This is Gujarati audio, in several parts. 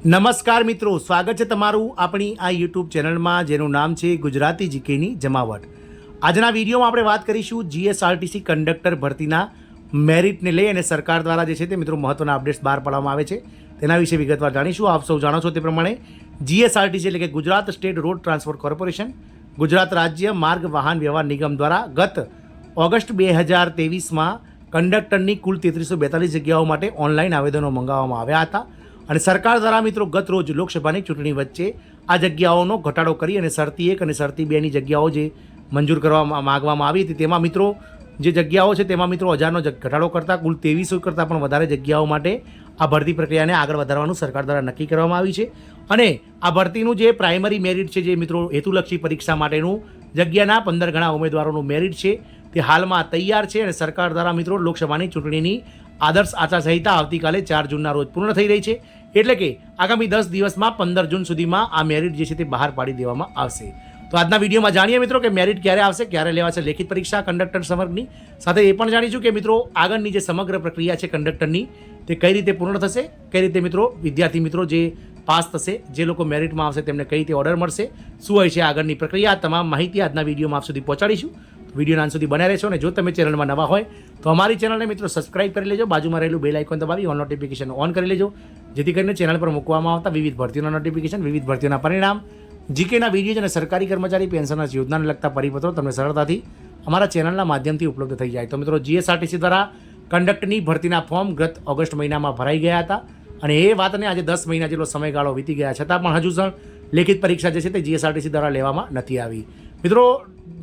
નમસ્કાર મિત્રો, સ્વાગત છે તમારું આપણી આ યુટ્યુબ ચેનલમાં જેનું નામ છે ગુજરાતી જીકેની જમાવટ। આજના વિડીયોમાં આપણે વાત કરીશું જીએસઆરટીસી કંડક્ટર ભરતીના મેરિટને લઈ અને સરકાર દ્વારા જે છે તે મિત્રો મહત્વના અપડેટ્સ બહાર પાડવામાં આવે છે તેના વિશે વિગતવાર જાણીશું। આપ સૌ જાણો છો તે પ્રમાણે જીએસઆરટીસી એટલે કે Gujarat state road transport corporation Gujarat રાજ્ય માર્ગ વાહન વ્યવહાર નિગમ દ્વારા ગત ઓગસ્ટ 2023માં કંડક્ટરની કુલ 3342 જગ્યાઓ માટે ઓનલાઈન આવેદનો મંગાવવામાં આવ્યા હતા અને સરકાર દ્વારા મિત્રો ગત રોજ લોકસભાની ચૂંટણી વચ્ચે આ જગ્યાઓનો ઘટાડો કરી અને શરતી 1 અને શરતી 2ની જગ્યાઓ જે મંજૂર કરવામાં માગવામાં આવી હતી તેમાં મિત્રો જે જગ્યાઓ છે તેમાં મિત્રો 1000નો ઘટાડો કરતાં કુલ 2300 કરતાં પણ વધારે જગ્યાઓ માટે આ ભરતી પ્રક્રિયાને આગળ વધારવાનું સરકાર દ્વારા નક્કી કરવામાં આવી છે અને આ ભરતીનું જે પ્રાઇમરી મેરિટ છે જે મિત્રો હેતુલક્ષી પરીક્ષા માટેનું જગ્યાના 15 ગણા ઉમેદવારોનું મેરિટ છે તે હાલમાં તૈયાર છે અને સરકાર દ્વારા મિત્રો લોકસભાની ચૂંટણીની આદર્શ આચારસંહિતા આવતીકાલે 4 જૂનના રોજ પૂર્ણ થઈ રહી છે એટલે કે આગામી 10 દિવસમાં 15 જૂન સુધીમાં આ મેરિટ જે છે તે બહાર પાડી દેવામાં આવશે। તો આજના વિડીયોમાં જાણીએ મિત્રો કે મેરિટ ક્યારે આવશે, ક્યારે લેવાશે લેખિત પરીક્ષા કંડક્ટર સમગ્રની સાથે એ પણ જાણીશું કે મિત્રો આગળની જે સમગ્ર પ્રક્રિયા છે કંડક્ટરની તે કઈ રીતે પૂર્ણ થશે, કઈ રીતે મિત્રો વિદ્યાર્થી મિત્રો જે પાસ થશે, જે લોકો મેરિટમાં આવશે તેમને કઈ રીતે ઓર્ડર મળશે, શું હોય છે આગળની પ્રક્રિયા, તમામ માહિતી આજના વિડીયોમાં આપ સુધી પહોંચાડીશું। વિડીયોના અંત સુધી બનાવી રહેશો અને જો તમે ચેનલમાં નવા હોય તો અમારી ચેનલને મિત્રો સબસ્ક્રાઇબ કરી લેજો, બાજુમાં રહેલું બેલ આઇકોન દબાવી ઓન નોટિફિકેશન ઓન કરી લેજો જેથી કરીને ચેનલ પર મૂકવામાં આવતા વિવિધ ભરતીઓના નોટિફિકેશન, વિવિધ ભરતીઓના પરિણામ, જીકેના વિડીયો અને સરકારી કર્મચારી પેન્શનના યોજનાને લગતા પરિપત્રો તમને સરળતાથી અમારા ચેનલના માધ્યમથી ઉપલબ્ધ થઈ જાય। તો મિત્રો જીએસઆરટીસી દ્વારા કંડક્ટરની ભરતીના ફોર્મ ગત ઓગસ્ટ મહિનામાં ભરાઈ ગયા હતા અને એ વાતને આજે 10 મહિના જેટલો સમયગાળો વીતી ગયા છતાં પણ હજુ પણ લેખિત પરીક્ષા જે છે તે જીએસઆરટીસી દ્વારા લેવામાં નથી આવી। મિત્રો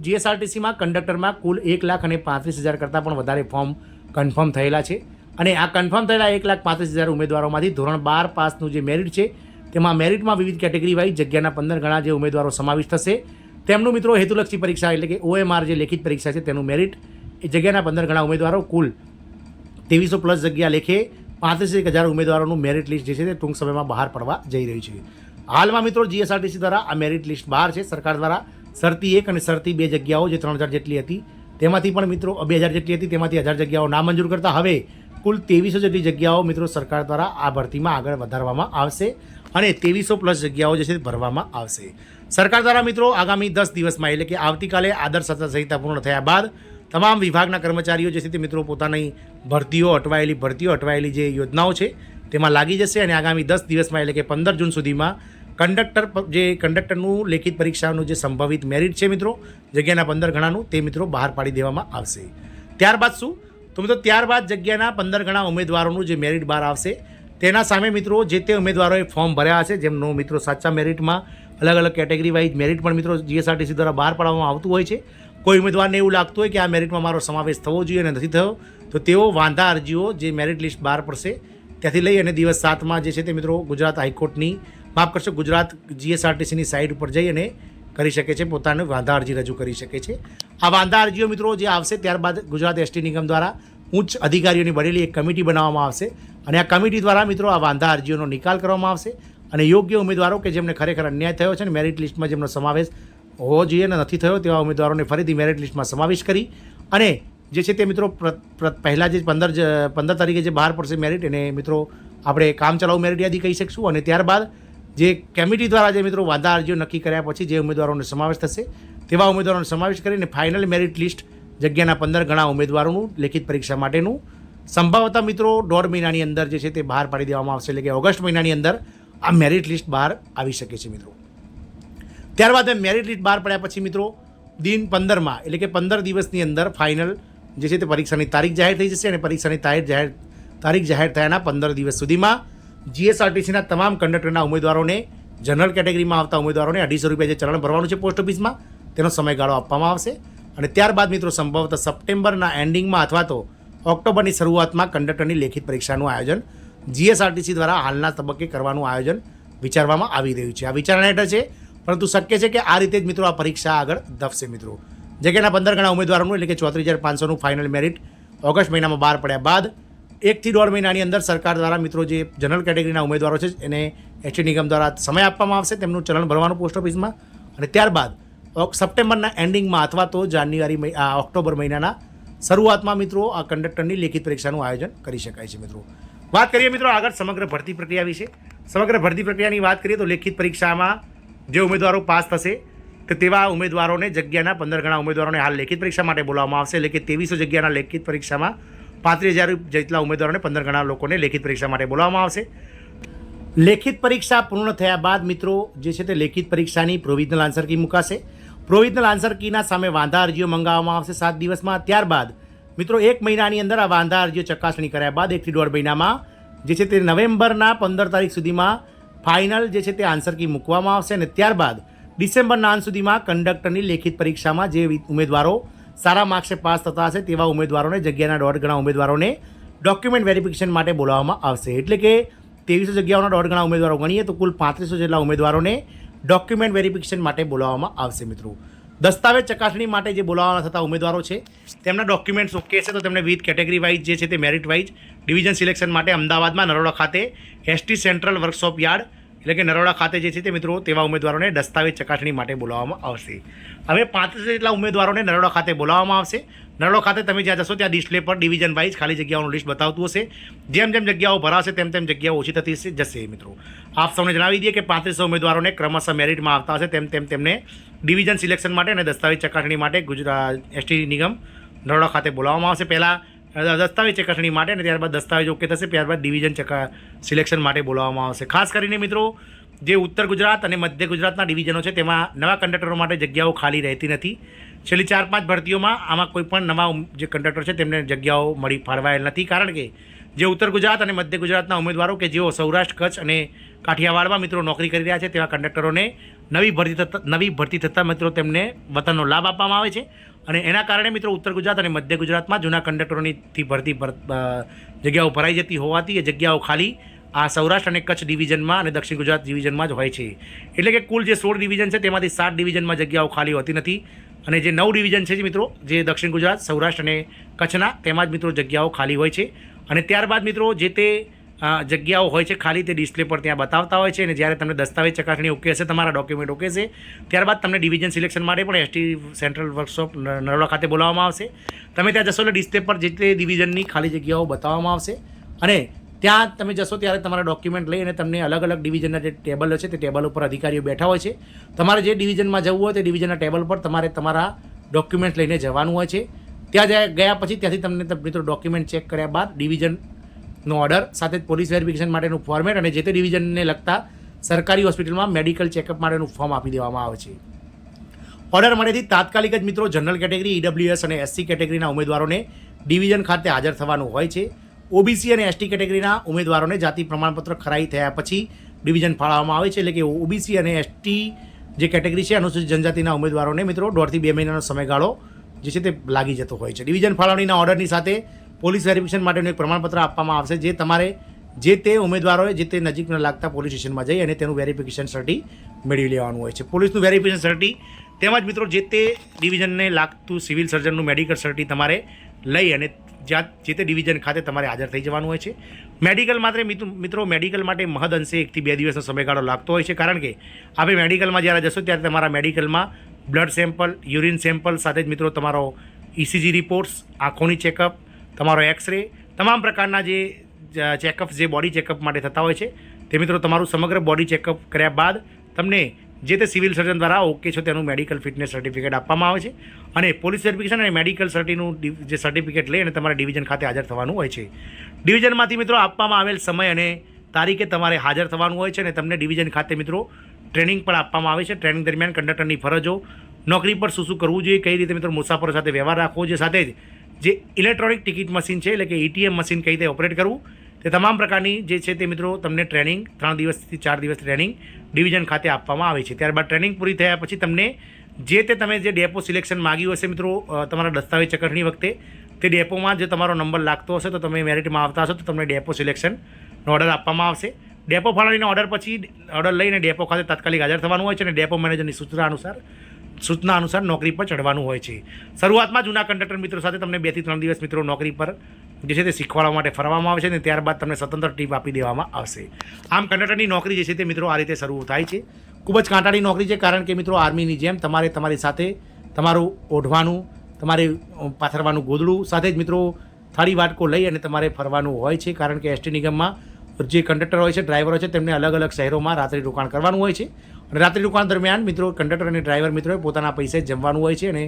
જીએસઆરટીસીમાં કંડક્ટરમાં કુલ 1,35,000 કરતાં પણ વધારે ફોર્મ કન્ફર્મ થયેલા છે અને આ કન્ફર્મ થયેલા 1,35,000 ઉમેદવારોમાંથી ધોરણ 12 પાસનું જે મેરિટ છે તેમાં મેરિટમાં વિવિધ કેટેગરી વાઇઝ જગ્યાના 15 ગણા જે ઉમેદવારો સમાવિષ્ટ થશે તેમનું મિત્રો હેતુલક્ષી પરીક્ષા એટલે કે OMR જે લેખિત પરીક્ષા છે તેનું મેરિટ એ જગ્યાના 15 ગણા ઉમેદવારો કુલ 2300 પ્લસ જગ્યા લેખે 35,000 ઉમેદવારોનું મેરિટ લિસ્ટ જે છે તે ટૂંક સમયમાં બહાર પડવા જઈ રહ્યું છે। હાલમાં મિત્રો જીએસઆરટીસી દ્વારા આ મેરિટ લિસ્ટ બહાર છે। સરકાર દ્વારા શરતી 1 અને શરતી 2 જગ્યાઓ જે 3000 જેટલી હતી તેમાંથી પણ મિત્રો 2000 જેટલી હતી તેમાંથી 1000 જગ્યાઓ નામંજૂર કરતા હવે કુલ 2300 જેટલી જગ્યાઓ મિત્રો સરકાર દ્વારા આ ભરતીમાં આગળ વધારવામાં આવશે અને 2300 પ્લસ જગ્યાઓ જે છે ભરવામાં આવશે। સરકાર દ્વારા મિત્રો આગામી 10 દિવસમાં એટલે કે આવતીકાલે આદર્શ આચારસંહિતા પૂર્ણ થયા બાદ તમામ વિભાગના કર્મચારીઓ જે છે તે મિત્રો પોતાની અટવાયેલી જે યોજનાઓ છે તેમાં લાગી જશે અને આગામી 10 દિવસમાં એટલે કે 15 જૂન સુધીમાં કંડક્ટરનું લેખિત પરીક્ષાનું જે સંભવિત મેરિટ છે મિત્રો જગ્યાના 15 ગણાનું તે મિત્રો બહાર પાડી દેવામાં આવશે। ત્યારબાદ શું તો મિત્રો ત્યારબાદ જગ્યાના 15 ગણા ઉમેદવારોનું જે મેરિટ બહાર આવશે તેના સામે મિત્રો જે તે ઉમેદવારોએ ફોર્મ ભર્યા હશે જેમનું મિત્રો સાચા મેરિટમાં અલગ અલગ કેટેગરી વાઇઝ મેરિટ પણ મિત્રો જીએસઆરટીસી દ્વારા બહાર પાડવામાં આવતું હોય છે। કોઈ ઉમેદવારને એવું લાગતું હોય કે આ મેરિટમાં મારો સમાવેશ થવો જોઈએ અને નથી થયો તો તેઓ વાંધા અરજીઓ જે મેરિટ લિસ્ટ બહાર પડશે ત્યાંથી લઈ અને દિવસ 7માં જે છે તે મિત્રો ગુજરાત હાઈકોર્ટની ગુજરાત જીએસઆરટીસીની સાઇટ ઉપર જઈ અને કરી શકે છે, પોતાની વાંધા અરજી રજૂ કરી શકે છે। આ વાંધા અરજીઓ મિત્રો જે આવશે ત્યારબાદ ગુજરાત એસટી નિગમ દ્વારા ઉચ્ચ અધિકારીઓની બનેલી એક કમિટી બનાવવામાં આવશે અને આ કમિટી દ્વારા મિત્રો આ વાંધા અરજીઓનો નિકાલ કરવામાં આવશે અને યોગ્ય ઉમેદવારો કે જેમને ખરેખર અન્યાય થયો છે અને મેરિટ લિસ્ટમાં જેમનો સમાવેશ હોવો જોઈએ અને નથી થયો તેવા ઉમેદવારોને ફરીથી મેરિટ લિસ્ટમાં સમાવેશ કરી અને જે છે તે મિત્રો પહેલાં જે 15 તારીખે જે બહાર પડશે મેરિટ એને મિત્રો આપણે કામચલાઉ મેરિટ યાદી કહી શકશું અને ત્યારબાદ જે કમિટી દ્વારા જે મિત્રો વાંધા અરજીઓ નક્કી કર્યા પછી જે ઉમેદવારોનો સમાવેશ થશે તેવા ઉમેદવારોનો સમાવેશ કરીને ફાઇનલ મેરિટ લિસ્ટ જગ્યાના 15 ગણા ઉમેદવારોનું લેખિત પરીક્ષા માટેનું સંભવતઃ મિત્રો 1.5 મહિનાની અંદર જે છે તે બહાર પાડી દેવામાં આવશે એટલે કે ઓગસ્ટ મહિનાની અંદર આ મેરિટ લિસ્ટ બહાર આવી શકે છે મિત્રો। ત્યારબાદ મેરિટ લિસ્ટ બહાર પડ્યા પછી મિત્રો દિન 15માં એટલે કે 15 દિવસની અંદર ફાઇનલ જે છે તે પરીક્ષાની તારીખ જાહેર થઈ જશે અને પરીક્ષાની તારીખ જાહેર થયાના 15 દિવસ સુધીમાં જીએસઆરટીસીના તમામ કંડક્ટરના ઉમેદવારોને જનરલ કેટેગરીમાં આવતા ઉમેદવારોને 250 રૂપિયા જે ચલણ ભરવાનું છે પોસ્ટ ઓફિસમાં તેનો સમયગાળો આપવામાં આવશે અને ત્યારબાદ મિત્રો સંભવતઃ સપ્ટેમ્બરના એન્ડિંગમાં અથવા તો ઓક્ટોબરની શરૂઆતમાં કંડક્ટરની લેખિત પરીક્ષાનું આયોજન જીએસઆરટીસી દ્વારા હાલના તબક્કે કરવાનું આયોજન વિચારવામાં આવી રહ્યું છે। આ વિચારણા હેઠળ છે પરંતુ શક્ય છે કે આ રીતે જ મિત્રો આ પરીક્ષા આગળ ધપશે મિત્રો। જગ્યાના 15 ગણા ઉમેદવારોનું એટલે કે 34,500નું ફાઇનલ મેરિટ ઓગસ્ટ મહિનામાં બહાર પડ્યા બાદ 1 થી 1.5 મહિનાની અંદર સરકાર દ્વારા મિત્રો જે જનરલ કેટેગરીના ઉમેદવારો છે એને એસટી નિગમ દ્વારા સમય આપવામાં આવશે તેમનું ચલણ ભરવાનું પોસ્ટ ઓફિસમાં અને ત્યારબાદ સપ્ટેમ્બરના એન્ડિંગમાં અથવા તો ઓક્ટોબર મહિનાના શરૂઆતમાં મિત્રો આ કંડક્ટરની લેખિત પરીક્ષાનું આયોજન કરી શકાય છે મિત્રો। વાત કરીએ મિત્રો આગળ સમગ્ર ભરતી પ્રક્રિયા વિશે સમગ્ર ભરતી પ્રક્રિયાની વાત કરીએ તો લેખિત પરીક્ષામાં જે ઉમેદવારો પાસ થશે તો તેવા ઉમેદવારોને જગ્યાના 15 ગણા ઉમેદવારોને હાલ લેખિત પરીક્ષા માટે બોલાવવામાં આવશે. એટલે કે 2300 જગ્યાના લેખિત પરીક્ષામાં 35,000 જેટલા ઉમેદવારોને 15 ગણા લોકોને લેખિત પરીક્ષા માટે બોલાવવામાં આવશે. લેખિત પરીક્ષા પૂર્ણ થયા બાદ મિત્રો જે છે તે લેખિત પરીક્ષાની પ્રોવિઝનલ આન્સર કી મુકાશે. પ્રોવિઝનલ આન્સર કીના સામે વાંધા અરજીઓ મંગાવવામાં આવશે 7 દિવસમાં. ત્યારબાદ મિત્રો 1 મહિનાની અંદર આ વાંધા અરજીઓ ચકાસણી કર્યા બાદ 1 થી 1.5 મહિનામાં જે છે તે નવેમ્બરના 15 તારીખ સુધીમાં ફાઇનલ જે છે તે આન્સર કી મૂકવામાં આવશે. અને ત્યારબાદ ડિસેમ્બરના અંત સુધીમાં કંડક્ટરની લેખિત પરીક્ષામાં જે ઉમેદવારો સારા માર્ક્સે પાસ થતા હશે તેવા ઉમેદવારોને જગ્યાના 1.5 ગણા ઉમેદવારોને ડોક્યુમેન્ટ વેરિફિકેશન માટે બોલાવવામાં આવશે. એટલે કે 2300 જગ્યાઓના 1.5 ગણા ઉમેદવારો ગણીએ તો કુલ 3500 જેટલા ઉમેદવારોને ડોક્યુમેન્ટ વેરિફિકેશન માટે બોલાવવામાં આવશે. મિત્રો દસ્તાવેજ ચકાસણી માટે જે બોલાવવાના થતા ઉમેદવારો છે તેમના ડોક્યુમેન્ટ્સ ઓકે છે તો તેમને વિથ કેટેગરી વાઇઝ જે છે તે મેરિટ વાઇઝ ડિવિઝન સિલેક્શન માટે અમદાવાદમાં નરોડા ખાતે એસટી સેન્ટ્રલ વર્કશોપ યાર્ડ એટલે કે નરોડા ખાતે જે છે તે મિત્રો તેવા ઉમેદવારોને દસ્તાવેજ ચકાસણી માટે બોલાવવામાં આવશે. હવે 3500 જેટલા ઉમેદવારોને નરોડા ખાતે બોલાવવામાં આવશે. નરોડા ખાતે તમે જ્યાં જશો ત્યાં ડિસ્પ્લે પર ડિવિઝન વાઇઝ ખાલી જગ્યાઓનું લિસ્ટ બતાવતું હશે. જેમ જેમ જગ્યાઓ ભરાશે તેમ તેમ જગ્યાઓ ઓછી થતી જશે. મિત્રો આપ સૌને જણાવી દઈએ કે 3500 ઉમેદવારોને ક્રમશઃ મેરિટમાં આવતા હશે તેમ તેમ તેમને ડિવિઝન સિલેક્શન માટે અને દસ્તાવેજ ચકાસણી માટે ગુજરાત એસટી નિગમ નરોડા ખાતે બોલાવવામાં આવશે. પહેલાં દસ્તાવેજ ચકાસણી માટે અને ત્યારબાદ દસ્તાવેજ ઓકે થશે ત્યારબાદ ડિવિઝન સિલેક્શન માટે બોલાવવામાં આવશે. ખાસ કરીને મિત્રો જે ઉત્તર ગુજરાત અને મધ્ય ગુજરાતના ડિવિઝનો છે તેમાં નવા કંડક્ટરો માટે જગ્યાઓ ખાલી રહેતી નથી. છેલ્લી 4-5 ભરતીઓમાં આમાં કોઈ પણ નવા જે કંડક્ટર છે તેમને જગ્યાઓ મળી ફાળવાયેલ નથી. કારણ કે જે ઉત્તર ગુજરાત અને મધ્ય ગુજરાતના ઉમેદવારો કે જેઓ સૌરાષ્ટ્ર કચ્છ અને કાઠિયાવાડમાં મિત્રો નોકરી કરી રહ્યા છે તેવા કંડક્ટરોને નવી ભરતી થતાં મિત્રો તેમને વતનનો લાભ આપવામાં આવે છે. અને એના કારણે મિત્રો ઉત્તર ગુજરાત અને મધ્ય ગુજરાતમાં જૂના કંડક્ટરોની ભરતી જગ્યાઓ ભરાઈ જતી હોવાથી એ જગ્યાઓ ખાલી આ સૌરાષ્ટ્ર અને કચ્છ ડિવિઝનમાં અને દક્ષિણ ગુજરાત ડિવિઝનમાં જ હોય છે. એટલે કે કુલ જે 16 ડિવિઝન છે તેમાંથી 7 ડિવિઝનમાં જગ્યાઓ ખાલી હોતી નથી. અને જે 9 ડિવિઝન છે મિત્રો જે દક્ષિણ ગુજરાત સૌરાષ્ટ્ર અને કચ્છના તેમાં જ મિત્રો જગ્યાઓ ખાલી હોય છે. અને ત્યારબાદ મિત્રો જે તે જગ્યાઓ હોય છે ખાલી તે ડિસ્પ્લે પર ત્યાં બતાવતા હોય છે. અને જ્યારે તમને દસ્તાવેજ ચકાસણી ઓકે હશે તમારા ડોક્યુમેન્ટ ઓકે છે ત્યારબાદ તમને ડિવિઝન સિલેક્શન માટે પણ એસટી સેન્ટ્રલ વર્કશોપ નરોડા ખાતે બોલાવવામાં આવશે. તમે ત્યાં જશો એટલે ડિસ્પ્લે પર જે તે ડિવિઝનની ખાલી જગ્યાઓ બતાવવામાં આવશે. અને ત્યાં તમે જશો ત્યારે તમારા ડોક્યુમેન્ટ લઈ અને તમને અલગ અલગ ડિવિઝનના જે ટેબલ છે તે ટેબલ ઉપર અધિકારીઓ બેઠા હોય છે. તમારે જે ડિવિઝનમાં જવું હોય તે ડિવિઝનના ટેબલ પર તમારે તમારા ડોક્યુમેન્ટ લઈને જવાનું હોય છે. ત્યાં ગયા પછી ત્યાંથી તમને મિત્રો ડોક્યુમેન્ટ ચેક કર્યા બાદ ડિવિઝનનો ઓર્ડર સાથે પોલીસ વેરિફિકેશન માટેનું ફોર્મેટ અને જે તે ડિવિઝનને લગતા સરકારી હોસ્પિટલમાં મેડિકલ ચેકઅપ માટેનું ફોર્મ આપી દેવામાં આવે છે. ઓર્ડર મળેથી તાત્કાલિક જ મિત્રો જનરલ કેટેગરી ઈડબ્લ્યુએસ અને એસસી કેટેગરીના ઉમેદવારોને ડિવિઝન ખાતે હાજર થવાનું હોય છે. ઓબીસી અને એસટી કેટેગરીના ઉમેદવારોને જાતિ પ્રમાણપત્ર ખરાઈ થયા પછી ડિવિઝન ફાળવવામાં આવે છે. એટલે કે ઓબીસી અને એસટી જે કેટેગરી છે અનુસૂચિત જનજાતિના ઉમેદવારોને મિત્રો 1.5 થી 2 મહિનાનો સમયગાળો જે છે તે લાગી જતો હોય છે. ડિવિઝન ફાળવણીના ઓર્ડરની સાથે પોલીસ વેરિફિકેશન માટેનું એક પ્રમાણપત્ર આપવામાં આવશે જે તમારે જે તે ઉમેદવારોએ જે તે નજીકના લાગતા પોલીસ સ્ટેશનમાં જઈ અને તેનું વેરિફિકેશન સર્ટી મેળવી લેવાનું હોય છે. પોલીસનું વેરિફિકેશન સર્ટી તેમજ મિત્રો જે તે ડિવિઝનને લાગતું સિવિલ સર્જનનું મેડિકલ સર્ટી તમારે લઈ અને જ્યાં જે તે ડિવિઝન ખાતે તમારે હાજર થઈ જવાનું હોય છે. મેડિકલ માટે મિત્રો મેડિકલ માટે મહદ અંશે 1 થી 2 દિવસનો સમયગાળો લાગતો હોય છે. કારણ કે આપણે મેડિકલમાં જ્યારે જશો ત્યારે તમારા મેડિકલમાં બ્લડ સેમ્પલ યુરિન સેમ્પલ સાથે જ મિત્રો તમારો ઇસીજી રિપોર્ટ્સ આંખોની ચેકઅપ તમારો એક્સરે તમામ પ્રકારના જે ચેકઅપ જે બોડી ચેકઅપ માટે થતા હોય છે તે મિત્રો તમારું સમગ્ર બોડી ચેકઅપ કર્યા બાદ તમને જે તે સિવિલ સર્જન દ્વારા ઓકે છો તેનું મેડિકલ ફિટનેસ સર્ટિફિકેટ આપવામાં આવે છે. અને પોલીસ વેરિફિકેશન અને મેડિકલ સર્ટીનું જે સર્ટિફિકેટ લઈ અને તમારે ડિવિઝન ખાતે હાજર થવાનું હોય છે. ડિવિઝનમાંથી મિત્રો આપવામાં આવેલ સમય અને તારીખે તમારે હાજર થવાનું હોય છે. અને તમને ડિવિઝન ખાતે મિત્રો ટ્રેનિંગ પણ આપવામાં આવે છે. ટ્રેનિંગ દરમિયાન કંડક્ટરની ફરજો નોકરી પર શું કરવું જોઈએ કઈ રીતે મિત્રો મુસાફરો સાથે વ્યવહાર રાખવો જોઈએ સાથે જ જે ઇલેક્ટ્રોનિક ટિકિટ મશીન છે એટલે કે એટીએમ મશીન કઈ રીતે ઓપરેટ કરવું તે તમામ પ્રકારની જે છે તે મિત્રો તમને ટ્રેનિંગ 3 દિવસથી 4 દિવસ ટ્રેનિંગ ડિવિઝન ખાતે આપવામાં આવે છે. ત્યારબાદ ટ્રેનિંગ પૂરી થયા પછી તમને તમે જે ડેપો સિલેક્શન માગ્યું હશે મિત્રો તમારા દસ્તાવેજ ચકાસણી વખતે તે ડેપોમાં જે તમારો નંબર લાગતો હશે તો તમે મેરિટમાં આવતા હશો તો તમને ડેપો સિલેક્શનનો ઓર્ડર આપવામાં આવશે. ડેપો ફાળવણીના ઓર્ડર પછી ઓર્ડર લઈને ડેપો ખાતે તાત્કાલિક હાજર થવાનું હોય છે. અને ડેપો મેનેજરની સૂચના અનુસાર નોકરી પર ચડવાનું હોય છે. શરૂઆતમાં જૂના કંડક્ટર મિત્રો સાથે તમને 2 થી 3 દિવસ મિત્રો નોકરી પર જે છે તે શીખવાડવા માટે ફરવામાં આવે છે. અને ત્યારબાદ તમને સ્વતંત્ર ટીપ આપી દેવામાં આવશે. આમ કંડક્ટરની નોકરી જે છે તે મિત્રો આ રીતે શરૂ થાય છે. ખૂબ જ કાંટાળી નોકરી છે કારણ કે મિત્રો આર્મીની જેમ તમારે તમારી સાથે તમારું ઓઢવાનું તમારે પાથરવાનું ગોદડું સાથે જ મિત્રો થાળી વાટકો લઈ અને તમારે ફરવાનું હોય છે. કારણ કે એસટી નિગમમાં જે કંડક્ટર હોય છે, ડ્રાઈવર હોય છે, તેમને અલગ અલગ શહેરોમાં રાત્રિ રોકાણ કરવાનું હોય છે. અને રાત્રિ રોકાણ દરમિયાન મિત્રો કંડક્ટર અને ડ્રાઈવર મિત્રોએ પોતાના પૈસે જમવાનું હોય છે અને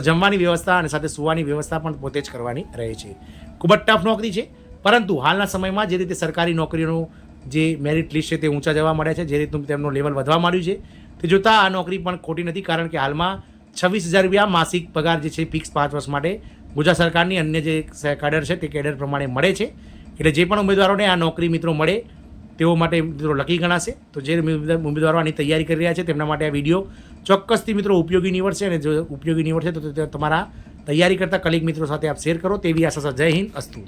જમવાની વ્યવસ્થા અને સાથે સુવાની વ્યવસ્થા પણ પોતે જ કરવાની રહે છે. ખૂબ જ ટફ નોકરી છે, પરંતુ હાલના સમયમાં જે રીતે સરકારી નોકરીઓનું જે મેરિટ લિસ્ટ છે તે ઊંચા જવા મળ્યા છે, જે રીતનું તેમનું લેવલ વધવા માંડ્યું છે, તે જોતાં આ નોકરી પણ ખોટી નથી. કારણ કે હાલમાં 26,000 રૂપિયા માસિક પગાર જે છે ફિક્સ 5 વર્ષ માટે ગુજરાત સરકારની અન્ય જે કેડર છે તે કેડર પ્રમાણે મળે છે. એટલે જે પણ ઉમેદવારોને આ નોકરી મિત્રો મળે તેઓ માટે મિત્રો લકી ગણાશે. તો જે ઉમેદવારો આની તૈયારી કરી રહ્યા છે તેમના માટે આ વિડીયો ચોક્કસથી મિત્રો ઉપયોગી નીવડશે. અને જો ઉપયોગી નીવડશે તો તમારા તૈયારી કરતા કલીગ મિત્રો સાથે આપ શેર કરો તેવી આશા. જય હિન્દ, અસ્તુ.